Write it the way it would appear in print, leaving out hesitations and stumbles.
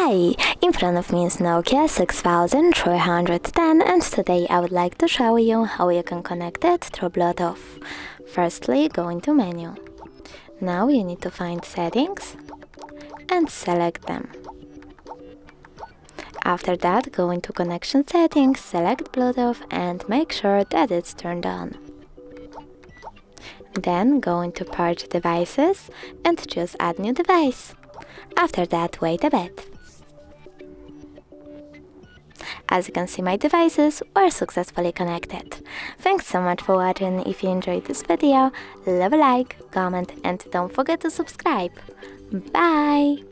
Hi! In front of me is Nokia 6310 and today I would like to show you how you can connect it through Bluetooth. Firstly, go into menu. Now you need to find settings and select them. After that, go into connection settings, select Bluetooth and make sure that it's turned on. Then go into purge devices and choose add new device. After that, wait a bit. As you can see, my devices were successfully connected. Thanks so much for watching. If you enjoyed this video, leave a like, comment and don't forget to subscribe. Bye!